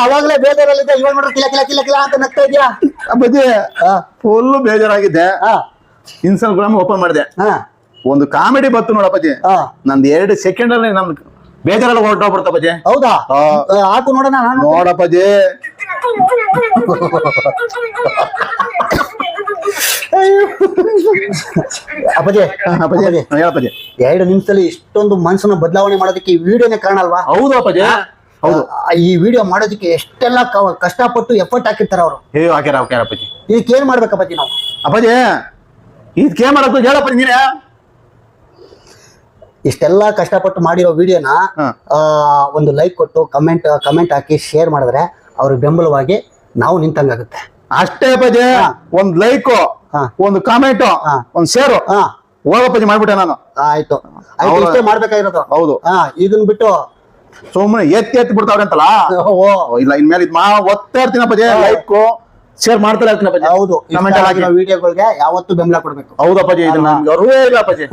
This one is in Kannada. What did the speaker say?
ಅವಾಗಲೇ ಬೇಜಾರಲ್ಲಿದ್ದೆ, ಇವಾಗ ನೋಡ್ರಿ ಕಿಲ ಕಿಲ ಕಿಲ ಕಿಲ ಅಂತ ನಗ್ತಾ ಇದೆಯಾ? ಅಪ್ಪಾಜಿ ಫುಲ್ ಬೇಜಾರಾಗಿದ್ದೆ. ಹಾ ಇನ್ಸ್ಟಾಗ್ರಾಮ್ ಓಪನ್ ಮಾಡಿದೆ, ಹಾ ಒಂದು ಕಾಮಿಡಿ ಬತ್ತು ನೋಡಪ್ಪಾಜಿ. ಹಾ ನಂದು 2 ಸೆಕೆಂಡ್ ಅಲ್ಲಿ ನಮ್ ಬೇಜಾರೆಲ್ಲ ಹೊರಟೋಗ್ಬಿಡ್ತಪ್ಪಾಜಿ. ಹೌದಾ? ಹಾಕು ನೋಡೋಣ. ನಾನು ನೋಡಪ್ಪಾಜಿ. ಅಪ್ಪಾಜಿ ಅಪ್ಪಾಜಿ ಹೇಳಪ್ಪಾಜಿ. 2 ನಿಮಿಷದಲ್ಲಿ ಇಷ್ಟೊಂದು ಮನಸ್ಸನ್ನ ಬದಲಾವಣೆ ಮಾಡೋದಕ್ಕೆ ಈ ವಿಡಿಯೋನೇ ಕಾರಣ ಅಲ್ವಾ? ಹೌದು ಅಪ್ಪಾಜಿ, ಹೌದು. ಈ ವಿಡಿಯೋ ಮಾಡೋದಕ್ಕೆ ಎಷ್ಟೆಲ್ಲ ಕಷ್ಟಪಟ್ಟು ಎಫರ್ಟ್ ಹಾಕಿರ್ತಾರ ಅವರು. ಹಾಕ್ಯಾರ ಅಪ್ಪಾಜಿ. ಇದಕ್ಕೆ ಏನ್ ಮಾಡ್ಬೇಕಪ್ಪಾಜಿ ನಾವು? ಅಪ್ಪಾಜಿ ಇದಕ್ಕೆ ಮಾಡಕ್ ಹೇಳಪ್ಪಾಜಿ ನೀನೇ. ಇಷ್ಟೆಲ್ಲ ಕಷ್ಟಪಟ್ಟು ಮಾಡಿರೋ ವಿಡಿಯೋನ ಒಂದು ಲೈಕ್ ಕೊಟ್ಟು ಕಮೆಂಟ್ ಹಾಕಿ ಶೇರ್ ಮಾಡಿದ್ರೆ ಅವ್ರಿಗೆ ಬೆಂಬಲವಾಗಿ ನಾವು ನಿಂತಂಗಾಗುತ್ತೆ. ಅಷ್ಟೇ ಅಪ್ಪಾಜಿ. ಒಂದ್ ಲೈಕ್, ಒಂದು ಕಾಮೆಂಟ್, ಒಂದ್ ಶೇರ್ ಹೋಗಪ್ಪಾಜಿ ಮಾಡ್ಬಿಟ್ಟೆ ನಾನು. ಆಯ್ತು ಇಷ್ಟೇ ಮಾಡ್ಬೇಕಾಗಿರೋದು. ಹೌದು. ಇದನ್ ಬಿಟ್ಟು ಸುಮ್ಮನೆ ಎತ್ತಿ ಬಿಡ್ತಾವ್ರೆ ಅಂತಲ್ಲ. ಇಲ್ಲ, ಇನ್ಮೇಲೆ ಒತ್ತಾ ಇರ್ತೀನಿ ಅಪ್ಪಾಜಿ. ಲೈಕ್ ಶೇರ್ ಮಾಡ್ತಾ ಇರ್ತೀನಿ ಅಪ್ಪಾಜಿ. ಹೌದು, ವಿಡಿಯೋಗಳಿಗೆ ಯಾವತ್ತೂ ಬೆಂಬಲ ಕೊಡ್ಬೇಕು. ಹೌದಪ್ಪಾಜಿ, ಇದು ನಮ್ಗೆ ಅರಿವೇ ಇಲ್ಲ ಅಪ್ಪಾಜಿ.